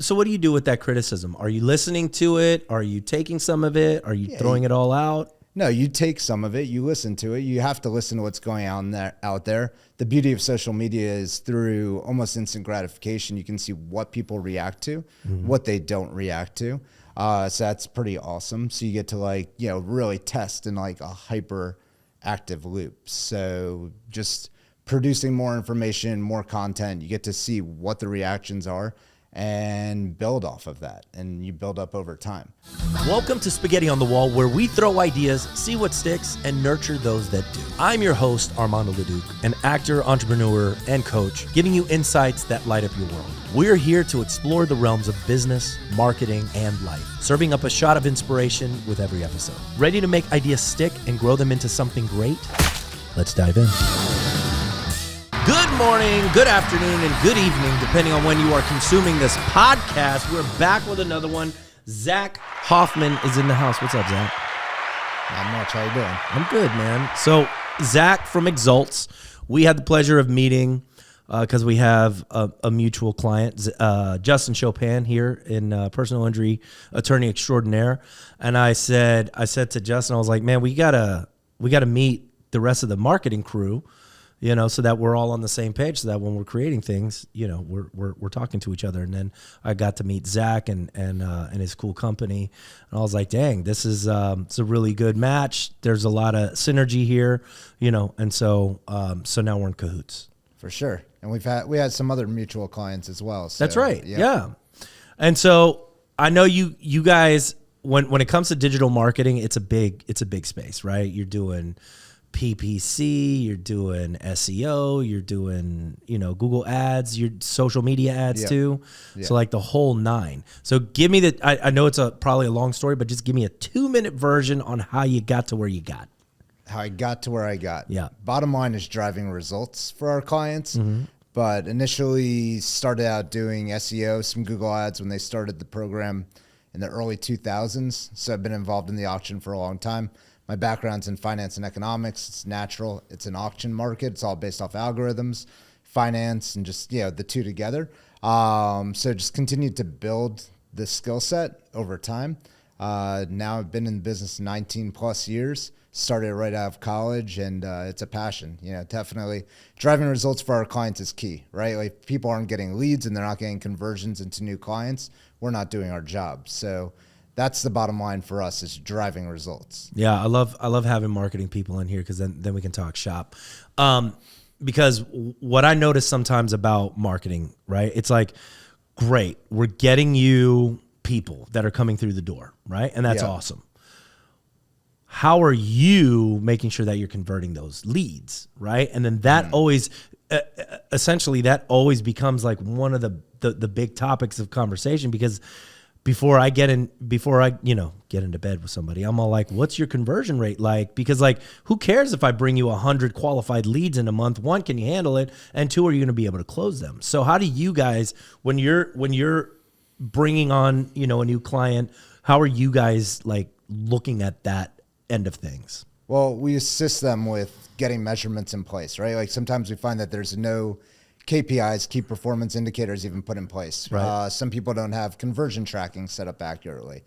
So what do you do with that criticism? Are you listening to it? Are you taking some of it? Are you throwing it all out? No, you take some of it, you listen to it. You have to listen to what's going on out there. The beauty of social media is through almost instant gratification, you can see what people react to, what they don't react to. So that's pretty awesome. So you get to really test in like a hyper active loop. So just producing more information, more content, you get to see what the reactions are and build off of that, and you build up over time. Welcome to Spaghetti on the Wall, where we throw ideas, see what sticks, and nurture those that do. I'm your host, Armando, an actor, entrepreneur, and coach, giving you insights that light up your world. We're here to explore the realms of business, marketing, and life, serving up a shot of inspiration with every episode. Ready to make ideas stick and grow them into something great? Let's dive in. Good morning, good afternoon, and good evening, depending on when you are consuming this podcast. We're back with another one. Zach Hoffman is in the house. What's up, Zach? Not much. How you doing? I'm good, man. So, Zach from Exalts, we had the pleasure of meeting because we have a mutual client, Justin Chopin here in personal injury attorney extraordinaire. And I said to Justin, I was like, man, we gotta meet the rest of the marketing crew, so that we're all on the same page, so that when we're creating things, we're talking to each other. And then I got to meet Zach and his cool company, and I was like, dang, this is it's a really good match. There's a lot of synergy here, and so now we're in cahoots. For sure. And we had some other mutual clients as well. So, that's right. Yeah. And so I know you guys, when it comes to digital marketing, it's a big space, right? You're doing PPC, you're doing SEO, you're doing, Google ads, your social media ads too. Yeah. So like the whole nine. So give me I know it's probably a long story, but just give me a 2-minute version on how you got to where you got. How I got to where I got. Yeah. Bottom line is driving results for our clients. Mm-hmm. But initially started out doing SEO, some Google ads when they started the program in the early 2000s. So I've been involved in the auction for a long time. My background's in finance and economics. It's natural. It's an auction market. It's all based off algorithms, finance, and just, the two together. So just continued to build the skill set over time. Now I've been in the business 19 plus years, started right out of college, and it's a passion. Definitely driving results for our clients is key, right? Like if people aren't getting leads and they're not getting conversions into new clients, we're not doing our job. So that's the bottom line for us, is driving results. Yeah, I love having marketing people in here because then we can talk shop. Because what I notice sometimes about marketing, right? It's like, great, we're getting you people that are coming through the door, right? And that's awesome. How are you making sure that you're converting those leads, right? And then that always, essentially, that always becomes like one of the big topics of conversation, because before I get into bed with somebody, I'm all like, what's your conversion rate like? Because who cares if I bring you 100 qualified leads in a month? One, can you handle it? And two, are you going to be able to close them? So how do you guys, when you're bringing on, a new client, how are you guys looking at that end of things? Well, we assist them with getting measurements in place, right? Like sometimes we find that there's no KPIs, key performance indicators, even put in place. Right. Some people don't have conversion tracking set up accurately.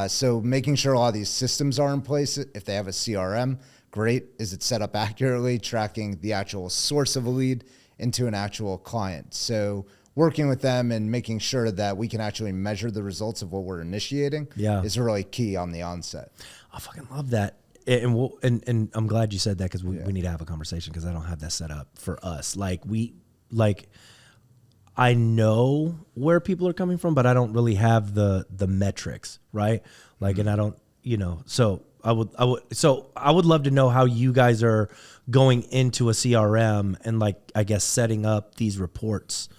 So making sure all these systems are in place. If they have a CRM, great. Is it set up accurately, tracking the actual source of a lead into an actual client? So working with them and making sure that we can actually measure the results of what we're initiating is really key on the onset. I fucking love that. And I'm glad you said that, because we need to have a conversation, because I don't have that set up for us. I know where people are coming from, but I don't really have the metrics, right? And I don't, so I would love to know how you guys are going into a CRM and I guess setting up these reports.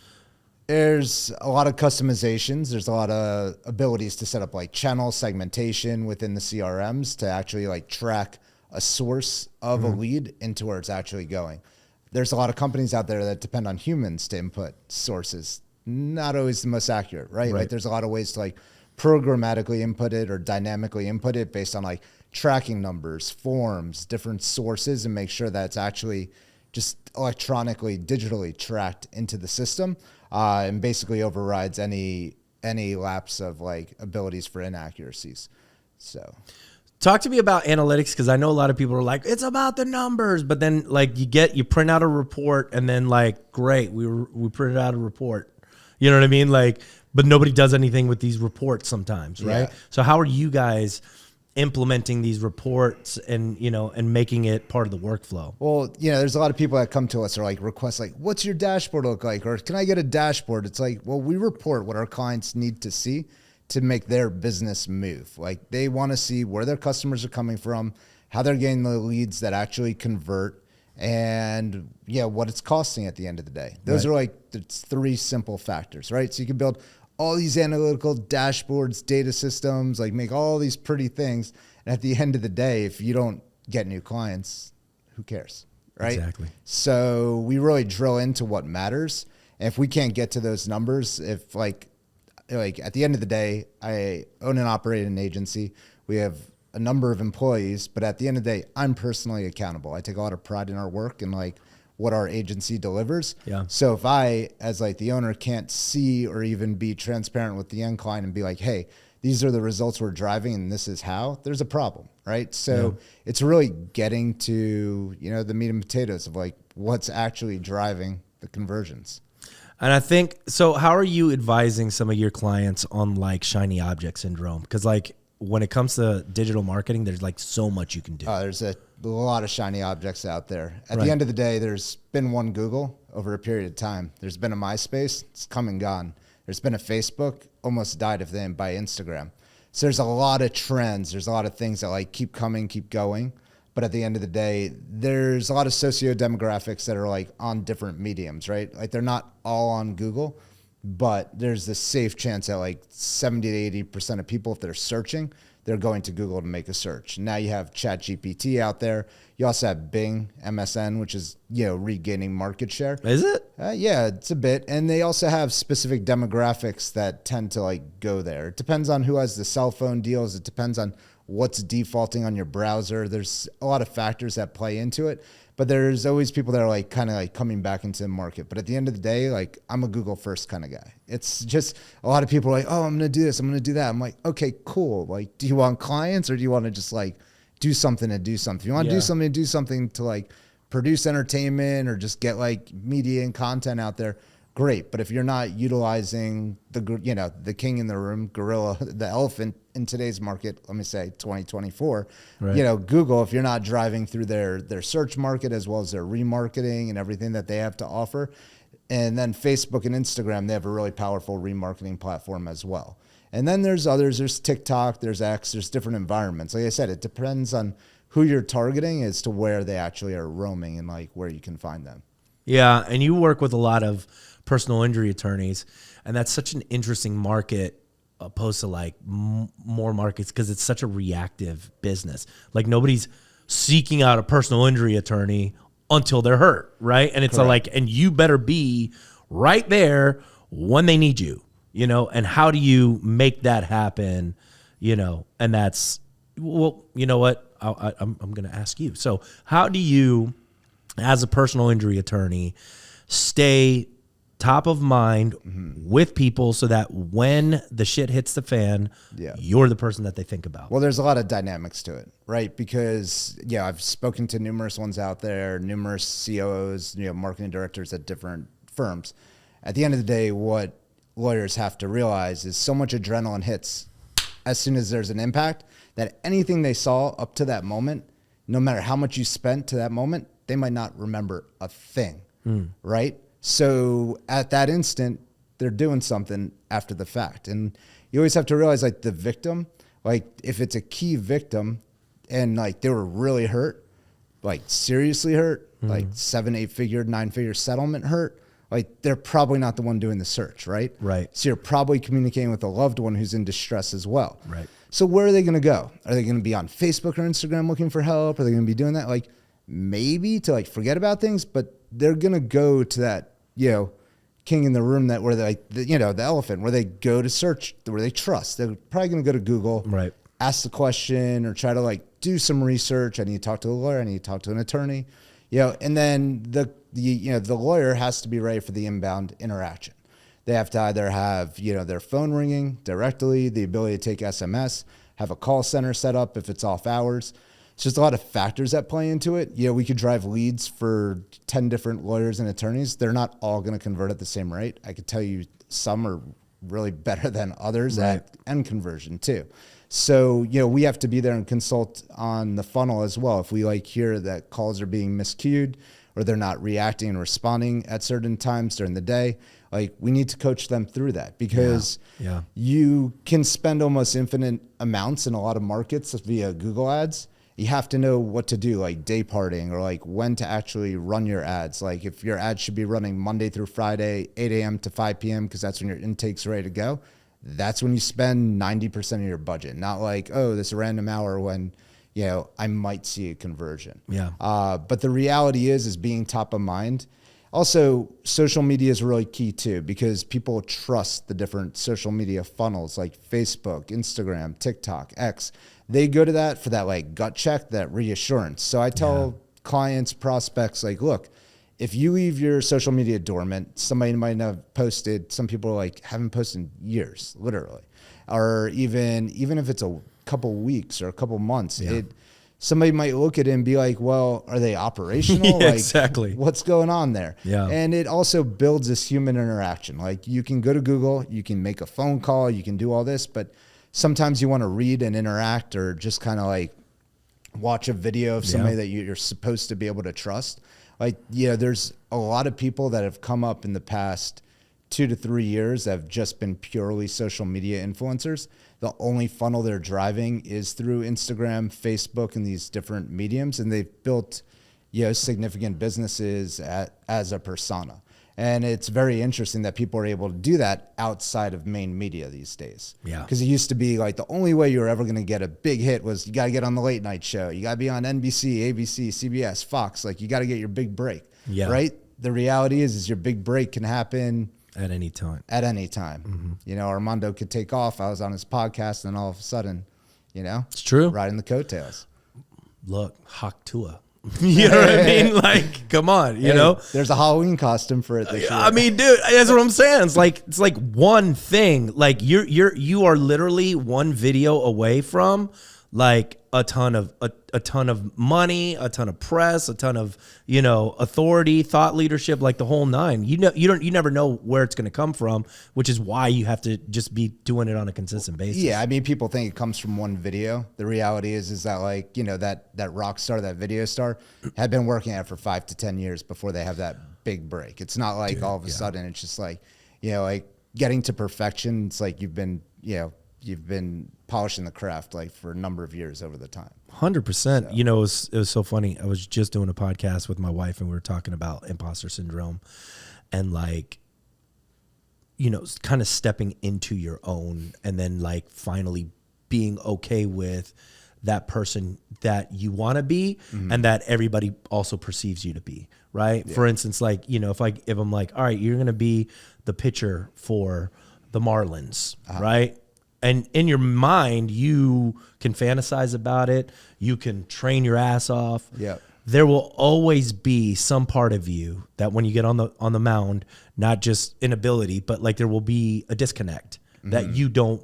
There's a lot of customizations. There's a lot of abilities to set up channel segmentation within the CRMs to actually track a source of a lead into where it's actually going. There's a lot of companies out there that depend on humans to input sources. Not always the most accurate, right? There's a lot of ways to programmatically input it or dynamically input it based on tracking numbers, forms, different sources, and make sure that it's actually just electronically, digitally tracked into the system, and basically overrides any any lapse of like abilities for inaccuracies. So talk to me about analytics, because I know a lot of people are like, it's about the numbers, but then like you print out a report and then like, great, we printed out a report. You know what I mean? Like, but nobody does anything with these reports sometimes, right? Yeah. So how are you guys implementing these reports and, you know, and making it part of the workflow? Well, you know, there's a lot of people that come to us or like request like, what's your dashboard look like? Or can I get a dashboard? It's like, well, we report what our clients need to see to make their business move. Like they want to see where their customers are coming from, how they're getting the leads that actually convert, and yeah, what it's costing at the end of the day. Those are like, it's 3 simple factors, right? So you can build all these analytical dashboards, data systems, like make all these pretty things. And at the end of the day, if you don't get new clients, who cares, right? Exactly. So we really drill into what matters. And if we can't get to those numbers, if like at the end of the day, I own and operate an agency. We have a number of employees, but at the end of the day, I'm personally accountable. I take a lot of pride in our work and like what our agency delivers. Yeah. So if I, as like the owner, can't see or even be transparent with the end client and be like, hey, these are the results we're driving and this is how, there's a problem, right? So it's really getting to, you know, the meat and potatoes of like what's actually driving the conversions. And I think, so how are you advising some of your clients on like shiny object syndrome? Because like when it comes to digital marketing, there's like so much you can do. There's a lot of shiny objects out there. At the end of the day, there's been one Google over a period of time. There's been a MySpace, it's come and gone. There's been a Facebook, almost died of them by Instagram. So there's a lot of trends. There's a lot of things that like keep coming, keep going. But at the end of the day, there's a lot of socio-demographics that are like on different mediums, right? Like they're not all on Google, but there's this safe chance that like 70 to 80% of people, if they're searching, they're going to Google to make a search. Now you have ChatGPT out there. You also have Bing, MSN, which is, you know, regaining market share. Is it? Yeah, it's a bit. And they also have specific demographics that tend to like go there. It depends on who has the cell phone deals. It depends on what's defaulting on your browser. There's a lot of factors that play into it. But there's always people that are like kind of like coming back into the market. But at the end of the day, like I'm a Google first kind of guy. It's just a lot of people are like, oh, I'm going to do this, I'm going to do that. I'm like, okay, cool. Like, do you want clients or do you want to just like do something to do something? If you want to do something to like produce entertainment or just get like media and content out there, great. But if you're not utilizing the, you know, the king in the room, gorilla, the elephant in today's market, let me say 2024, you know, Google, if you're not driving through their search market as well as their remarketing and everything that they have to offer. And then Facebook and Instagram, they have a really powerful remarketing platform as well. And then there's others, there's TikTok, there's X, there's different environments. Like I said, it depends on who you're targeting as to where they actually are roaming and like where you can find them. Yeah. And you work with a lot of personal injury attorneys, and that's such an interesting market opposed to like more markets because it's such a reactive business. Like nobody's seeking out a personal injury attorney until they're hurt, right? And it's like, and you better be right there when they need you, you know? And how do you make that happen, you know? And that's, well, you know what? I'm going to ask you. So how do you, as a personal injury attorney, stay top of mind with people so that when the shit hits the fan, you're the person that they think about? Well, there's a lot of dynamics to it, right? Because, yeah, I've spoken to numerous ones out there, numerous COOs, you know, marketing directors at different firms. At the end of the day, what lawyers have to realize is so much adrenaline hits as soon as there's an impact that anything they saw up to that moment, no matter how much you spent to that moment, they might not remember a thing, right? So at that instant, they're doing something after the fact. And you always have to realize like the victim, like if it's a key victim and like they were really hurt, like seriously hurt, like 7, 8 figure, 9 figure settlement hurt, like they're probably not the one doing the search, right? Right. So you're probably communicating with a loved one who's in distress as well. Right. So where are they going to go? Are they going to be on Facebook or Instagram looking for help? Are they going to be doing that? Like maybe to like forget about things, but they're going to go to that, you know, king in the room that where they like, you know, the elephant, where they go to search, where they trust. They're probably going to go to Google, right? Ask the question or try to like do some research. I need to talk to a lawyer. I need to talk to an attorney, you know, and then the lawyer has to be ready for the inbound interaction. They have to either have, their phone ringing directly, the ability to take SMS, have a call center set up if it's off hours. It's just a lot of factors that play into it. We could drive leads for 10 different lawyers and attorneys. They're not all going to convert at the same rate. I could tell you some are really better than others at end conversion too. So, we have to be there and consult on the funnel as well. If we hear that calls are being miscued or they're not reacting and responding at certain times during the day, we need to coach them through that, because you can spend almost infinite amounts in a lot of markets via Google ads. You have to know what to do, like day parting, or when to actually run your ads. If your ads should be running Monday through Friday, 8 a.m. to 5 p.m., because that's when your intake's ready to go. That's when you spend 90% of your budget. Not this random hour when, I might see a conversion. Yeah. But the reality is being top of mind. Also, social media is really key too, because people trust the different social media funnels like Facebook, Instagram, TikTok, X. They go to that for that gut check, that reassurance. So I tell clients, prospects, look, if you leave your social media dormant, somebody might have posted. Some people haven't posted in years, literally, or even if it's a couple weeks or a couple months, somebody might look at it and be like, well, are they operational? Exactly. What's going on there? Yeah. And it also builds this human interaction. You can go to Google, you can make a phone call, you can do all this, but sometimes you want to read and interact, or just kind of watch a video of somebody that you're supposed to be able to trust. There's a lot of people that have come up in the past 2 to 3 years that have just been purely social media influencers. The only funnel they're driving is through Instagram, Facebook, and these different mediums. And they've built, significant businesses as a persona. And it's very interesting that people are able to do that outside of main media these days. Yeah. Because it used to be the only way you were ever going to get a big hit was you got to get on the late night show. You got to be on NBC, ABC, CBS, Fox. You got to get your big break. Yeah. Right? The reality is your big break can happen at any time. At any time. Mm-hmm. Armando could take off. I was on his podcast, and all of a sudden, it's true. Riding the coattails. Look, Hawk Tua. You know what I mean? Come on, you know. There's a Halloween costume for it this year. I mean, dude, that's what I'm saying. It's like one thing. You are literally one video away from a ton of money, a ton of press, a ton of, authority, thought leadership, the whole nine. You never know where it's going to come from, which is why you have to just be doing it on a consistent basis. Yeah, I mean, people think it comes from one video. The reality is that that rock star, that video star, had been working at it for 5 to 10 years before they have that big break. It's not all of a sudden. It's just getting to perfection. It's you've been polishing the craft for a number of years over the time. 100%. It was so funny. I was just doing a podcast with my wife, and we were talking about imposter syndrome and kind of stepping into your own, and then finally being okay with that person that you want to be, and that everybody also perceives you to be, right? Yeah. For instance, if I'm all right, you're going to be the pitcher for the Marlins, right? And in your mind, you can fantasize about it. You can train your ass off. Yeah. There will always be some part of you that when you get on the mound, not just inability, but there will be a disconnect that you don't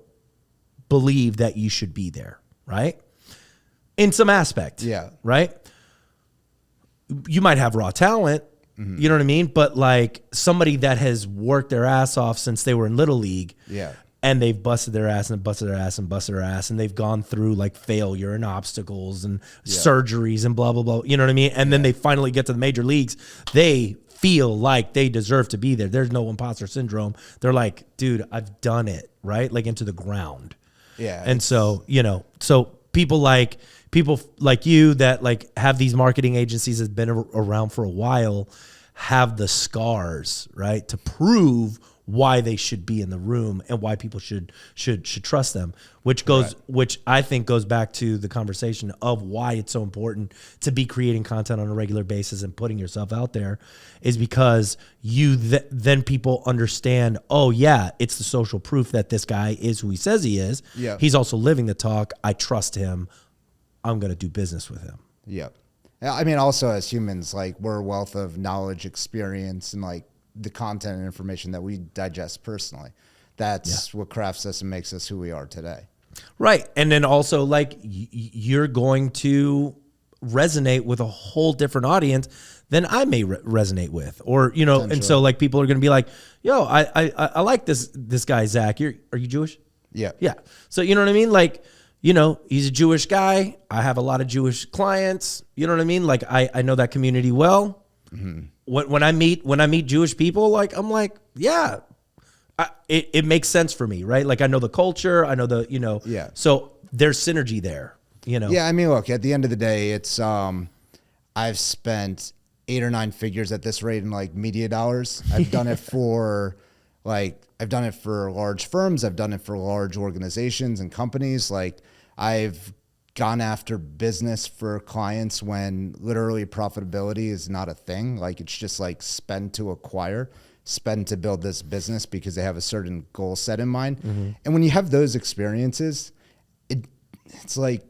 believe that you should be there, right? In some aspect. Yeah. Right? You might have raw talent. You know what I mean? But somebody that has worked their ass off since they were in Little League. Yeah. And they've busted their ass and busted their ass and busted their ass, and they've gone through failure and obstacles and surgeries and blah, blah, blah. You know what I mean? And then they finally get to the major leagues. They feel like they deserve to be there. There's no imposter syndrome. They're like, dude, I've done it, right? Into the ground. Yeah. And so, so people like you that have these marketing agencies that's been around for a while have the scars, right? To prove why they should be in the room and why people should trust them, which I think goes back to the conversation of why it's so important to be creating content on a regular basis and putting yourself out there, is because you then people understand, oh yeah, it's the social proof that this guy is who he says he is. Yeah. He's also living the talk. I trust him. I'm going to do business with him. Yeah. I mean, also as humans, we're a wealth of knowledge, experience, and the content and information that we digest personally. That's what crafts us and makes us who we are today. Right. And then also like you're going to resonate with a whole different audience than I may resonate with, or, you know, and so like people are going to be like, yo, I like this guy, Zach. Are you Jewish? Yeah. Yeah. So, you know what I mean? Like, you know, he's a Jewish guy. I have a lot of Jewish clients. You know what I mean? Like I know that community well. Mm-hmm. When I meet Jewish people, like, I'm like, yeah, it makes sense for me, right? Like I know the culture, I know the, you know, so there's synergy there, you know? Yeah. I mean, look, at the end of the day, it's, I've spent 8 or 9 figures at this rate in like media dollars. I've done it for large firms. I've done it for large organizations and companies. Like I've gone after business for clients when literally profitability is not a thing. Like it's just like spend to acquire, spend to build this business because they have a certain goal set in mind. Mm-hmm. And when you have those experiences, it's like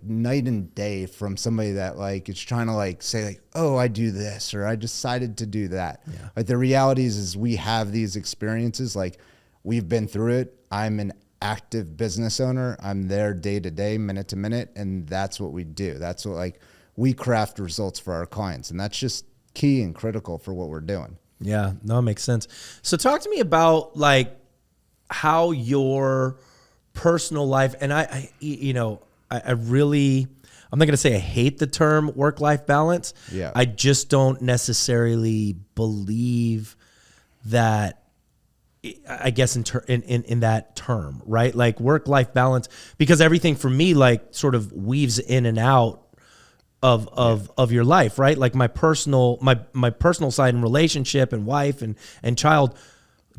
night and day from somebody that like is trying to like say like, oh, I do this, or I decided to do that. Yeah. Like the reality is we have these experiences, like we've been through it. I'm an active business owner. I'm there day to day, minute to minute. And that's what we do. That's what like we craft results for our clients. And that's just key and critical for what we're doing. Yeah, no, it makes sense. So talk to me about like how your personal life, and I you know, I really, I'm not going to say I hate the term work-life balance. Yeah. I just don't necessarily believe that, I guess in that term, right? Like work-life balance, because everything for me like sort of weaves in and out of your life, right? Like my personal side and relationship and wife and child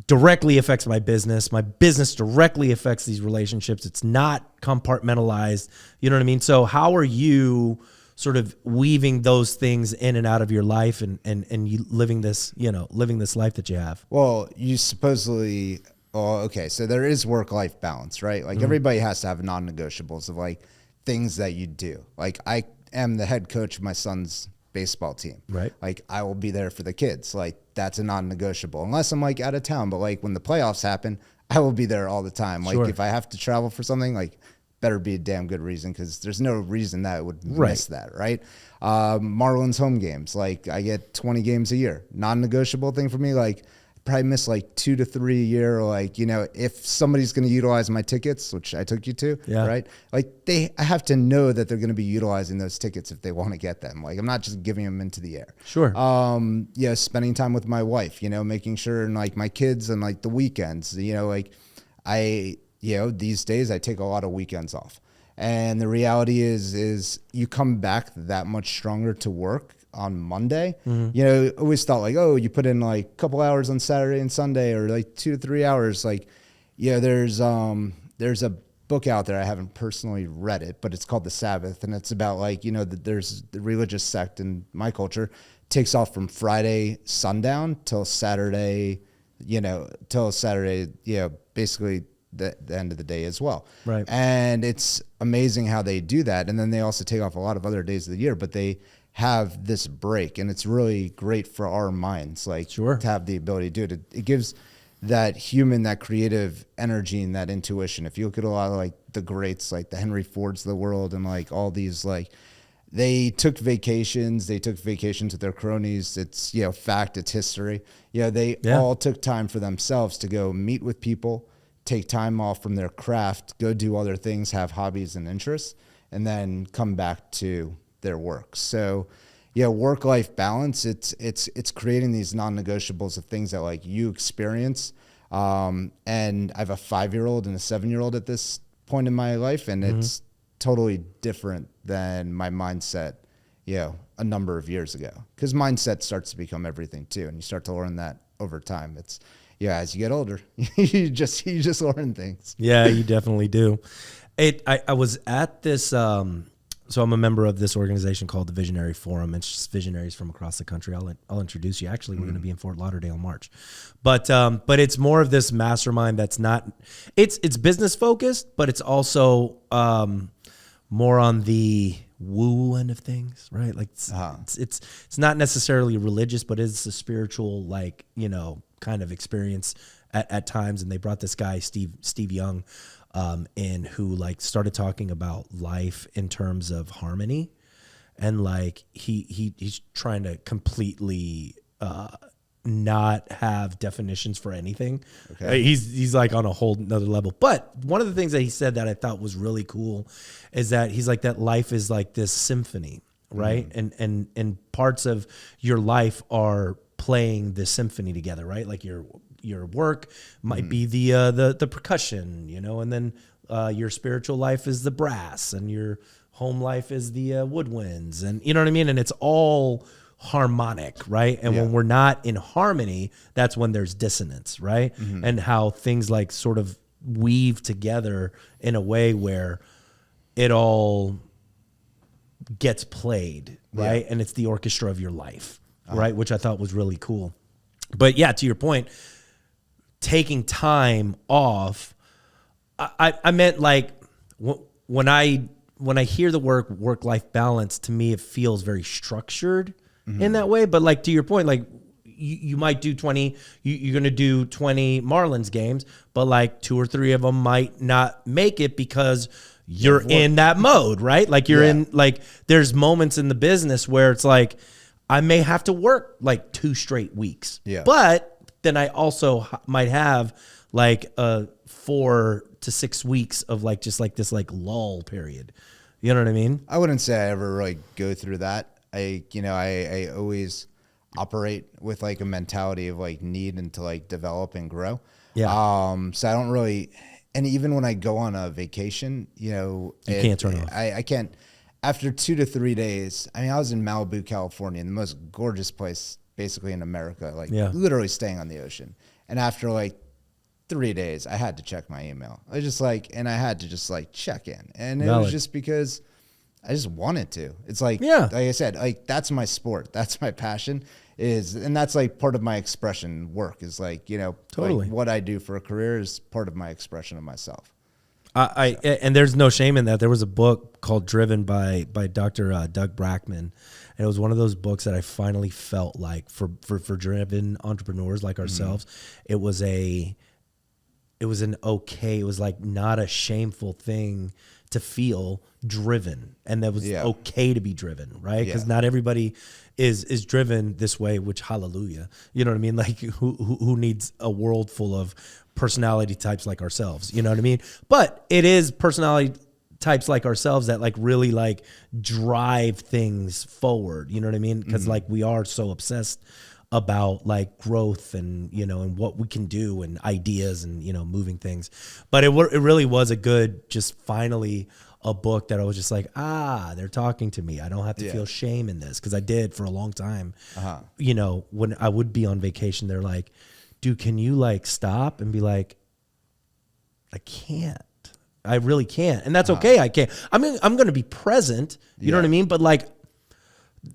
directly affects my business. My business directly affects these relationships. It's not compartmentalized. You know what I mean? So how are you sort of weaving those things in and out of your life and you living this life that you have? Well, you supposedly, okay. So there is work-life balance, right? Like everybody has to have non-negotiables of like things that you do. Like I am the head coach of my son's baseball team. Right. Like I will be there for the kids. Like that's a non-negotiable unless I'm like out of town. But like when the playoffs happen, I will be there all the time. Like if I have to travel for something, like better be a damn good reason, because there's no reason that I would miss that. Right. Marlins home games. Like I get 20 games a year. Non-negotiable thing for me. Like probably miss like 2 to 3 a year. Or like, you know, if somebody's going to utilize my tickets, which I took you to, right? Like I have to know that they're going to be utilizing those tickets if they want to get them. Like I'm not just giving them into the air. Sure. Yeah. Spending time with my wife, you know, making sure, and like my kids and like the weekends, you know, like these days I take a lot of weekends off. And the reality is you come back that much stronger to work on Monday. Mm-hmm. You know, always thought like, oh, you put in like a couple hours on Saturday and Sunday, or like 2 to 3 hours. Like, yeah, there's a book out there. I haven't personally read it, but it's called The Sabbath. And it's about like, you know, there's the religious sect in my culture takes off from Friday sundown till Saturday, basically the end of the day as well. Right. And it's amazing how they do that. And then they also take off a lot of other days of the year, but they have this break, and it's really great for our minds, like to have the ability to do it. It gives that human, that creative energy and that intuition. If you look at a lot of like the greats, like the Henry Fords of the world, and like all these, like they took vacations with their cronies. It's, you know, fact, it's history. You know, they all took time for themselves to go meet with people, take time off from their craft, go do other things, have hobbies and interests, and then come back to their work. So yeah, work-life balance, it's creating these non-negotiables of things that like you experience. And I have a 5-year-old and a 7-year-old at this point in my life, and it's totally different than my mindset, you know, a number of years ago, because mindset starts to become everything too. And you start to learn that over time. It's, as you get older, you just learn things. Yeah, you definitely do. I was at this, so I'm a member of this organization called the Visionary Forum. It's just visionaries from across the country. I'll introduce you. Actually, we're going to be in Fort Lauderdale in March, but it's more of this mastermind that's not, it's business focused, but it's also more on the woo end of things, right? Like it's not necessarily religious, but it's a spiritual, like, kind of experience at times. And they brought this guy, Steve Young, in, who like started talking about life in terms of harmony. And like he's trying to completely not have definitions for anything. Okay. He's like on a whole nother level. But one of the things that he said that I thought was really cool is that he's like, that life is like this symphony, right? Mm-hmm. And parts of your life are playing this symphony together, right? Like your work might be the percussion, and then your spiritual life is the brass, and your home life is the woodwinds, and you know what I mean? And it's all harmonic, right? And when we're not in harmony, that's when there's dissonance, right? Mm-hmm. And how things like sort of weave together in a way where it all gets played, right? And it's the orchestra of your life, right? Which I thought was really cool. But yeah, to your point, taking time off, I meant like when I hear the work-life balance, to me, it feels very structured in that way. But like, to your point, like you might do 20, you're going to do 20 Marlins games, but like 2 or 3 of them might not make it because you're in that mode, right? Like you're in, like, there's moments in the business where it's like, I may have to work like 2 straight weeks, but then I also might have like a 4 to 6 weeks of like, just like this like lull period. You know what I mean? I wouldn't say I ever like go through that. I always operate with like a mentality of like needing to like develop and grow. Yeah. So I don't really, and even when I go on a vacation, you can't turn off. I can't. After 2 to 3 days, I mean, I was in Malibu, California, the most gorgeous place basically in America, like literally staying on the ocean. And after like 3 days, I had to check my email. I was just like, and I had to just like check in. And it was just because I just wanted to. It's like, like I said, like that's my sport. That's my passion and that's like part of my expression. Work is like, totally like what I do for a career is part of my expression of myself. And there's no shame in that. There was a book called Driven by Dr. Doug Brackman. And it was one of those books that I finally felt like for driven entrepreneurs like ourselves, it was like not a shameful thing to feel driven, and that was okay to be driven, right? Because not everybody is driven this way, which hallelujah, you know what I mean? Like who needs a world full of personality types like ourselves, you know what I mean? But it is personality types like ourselves that like really like drive things forward, you know what I mean? Because like we are so obsessed about like growth and and what we can do and ideas and moving things. But it really was a good, just finally a book that I was just like, they're talking to me. I don't have to feel shame in this, because I did for a long time. When I would be on vacation, they're like, dude, can you like stop and be like, I can't. I really can't. And that's okay. I can't. I mean, I'm going to be present. You know what I mean? But like,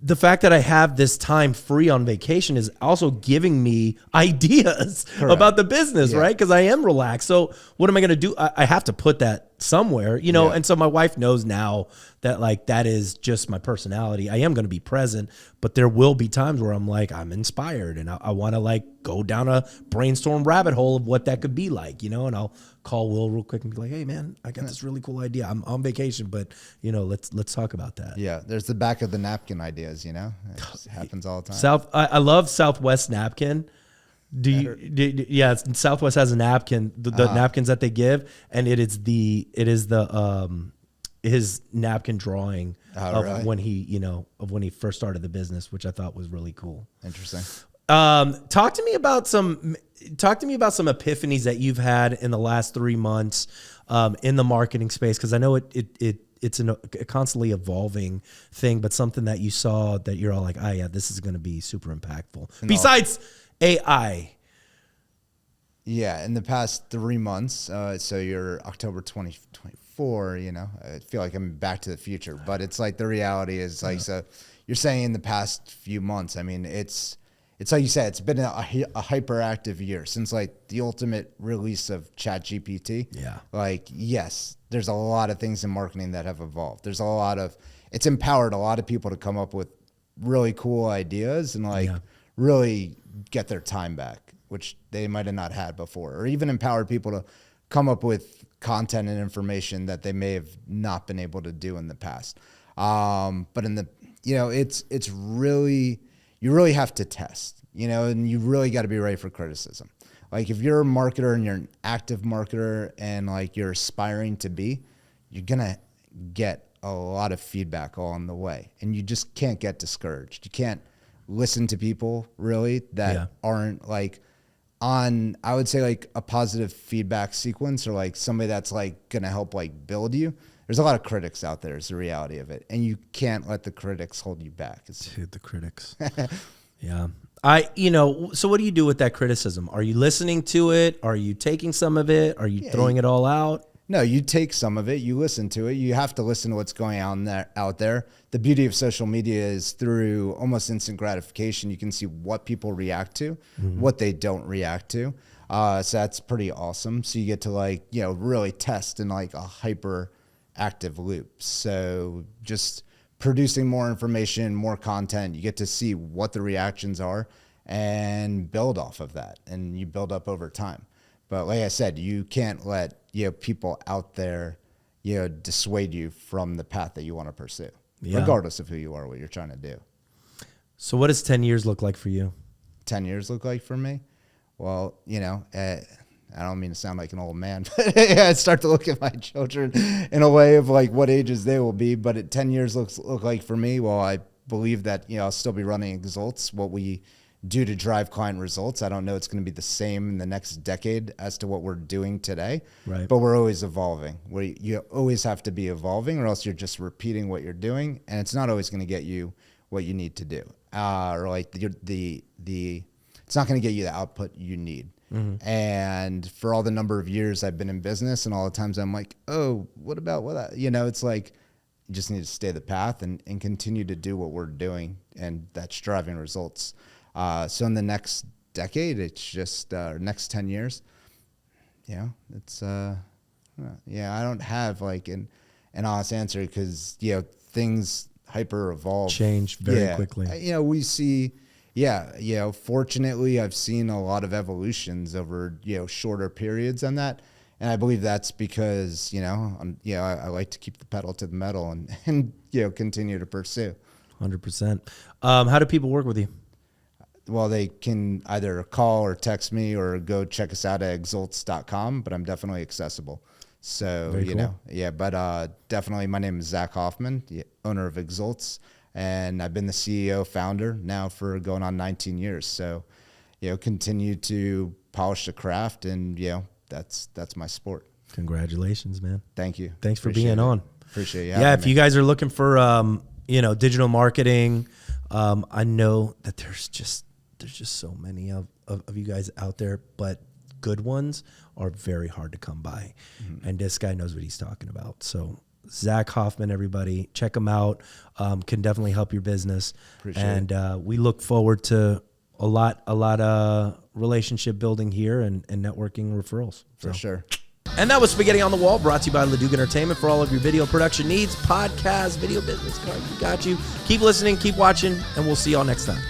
the fact that I have this time free on vacation is also giving me ideas about the business, right? Because I am relaxed. So what am I going to do? I have to put that somewhere, And so my wife knows now that like that is just my personality. I am going to be present, but there will be times where I'm like, I'm inspired and I want to like go down a brainstorm rabbit hole of what that could be like, And I'll call Will real quick and be like, hey man, I got this really cool idea. I'm on vacation, but let's talk about that. Yeah. There's the back of the napkin ideas, it happens all the time. I love Southwest napkin. Southwest has a napkin, the napkins that they give, and it is his napkin drawing of when he first started the business, which I thought was really cool. Interesting. Talk to me about some epiphanies that you've had in the last 3 months in the marketing space, because I know it's a constantly evolving thing, but something that you saw that you're all like, this is going to be super impactful. Besides AI. Yeah, in the past 3 months, so you're October 2024, I feel like I'm back to the future, but it's like the reality is like, so you're saying in the past few months, I mean, it's it's like you said, it's been a hyperactive year since like the ultimate release of ChatGPT. Yeah. Like, yes, there's a lot of things in marketing that have evolved. It's empowered a lot of people to come up with really cool ideas and like really get their time back, which they might have not had before, or even empowered people to come up with content and information that they may have not been able to do in the past. But in the, it's really, you really have to test, and you really got to be ready for criticism. Like if you're a marketer and you're an active marketer and like you're aspiring to be, you're going to get a lot of feedback along the way, and you just can't get discouraged. You can't listen to people really that aren't like on, I would say like a positive feedback sequence, or like somebody that's like going to help like build you. There's a lot of critics out there is the reality of it. And you can't let the critics hold you back. Dude, the critics. Yeah. So what do you do with that criticism? Are you listening to it? Are you taking some of it? Are you throwing it all out? No, you take some of it, you listen to it. You have to listen to what's going on out there. The beauty of social media is through almost instant gratification, you can see what people react to, what they don't react to. So that's pretty awesome. So you get to like, really test in like a hyper active loop. So just producing more information, more content, you get to see what the reactions are and build off of that. And you build up over time. But like I said, you can't let people out there dissuade you from the path that you want to pursue, regardless of who you are, what you're trying to do. So what does 10 years look like for you? 10 years look like for me? Well, I don't mean to sound like an old man, but I start to look at my children in a way of like what ages they will be. But at 10 years look like for me, well, I believe that, I'll still be running Exalts, what we do to drive client results. I don't know it's going to be the same in the next decade as to what we're doing today, right? But we're always evolving. You always have to be evolving, or else you're just repeating what you're doing, and it's not always going to get you what you need to do, or like it's not going to get you the output you need. Mm-hmm. And for all the number of years I've been in business, and all the times I'm like, oh, what about what? It's like you just need to stay the path and continue to do what we're doing, and that's driving results. So in the next decade, it's just next 10 years. It's I don't have like an honest answer, because things hyper evolve, change very quickly. We see. Fortunately, I've seen a lot of evolutions over shorter periods on that, and I believe that's because I like to keep the pedal to the metal and continue to pursue. 100%. How do people work with you? Well, they can either call or text me, or go check us out at exalts.com, but I'm definitely accessible. So, very cool. But definitely my name is Zach Hoffman, the owner of Exalts, and I've been the CEO founder now for going on 19 years. So, continue to polish the craft, and, that's my sport. Congratulations, man. Thank you. Thanks for being on. Appreciate you. Yeah. If you guys are looking for, digital marketing, I know that there's just so many of you guys out there, but good ones are very hard to come by. Mm-hmm. And this guy knows what he's talking about. So Zach Hoffman, everybody, check him out. Can definitely help your business. Appreciate it. We look forward to a lot of relationship building here and networking referrals. For sure. And that was Spaghetti on the Wall, brought to you by Leduc Entertainment. For all of your video production needs, podcast, video business cards, we got you. Keep listening, keep watching, and we'll see y'all next time.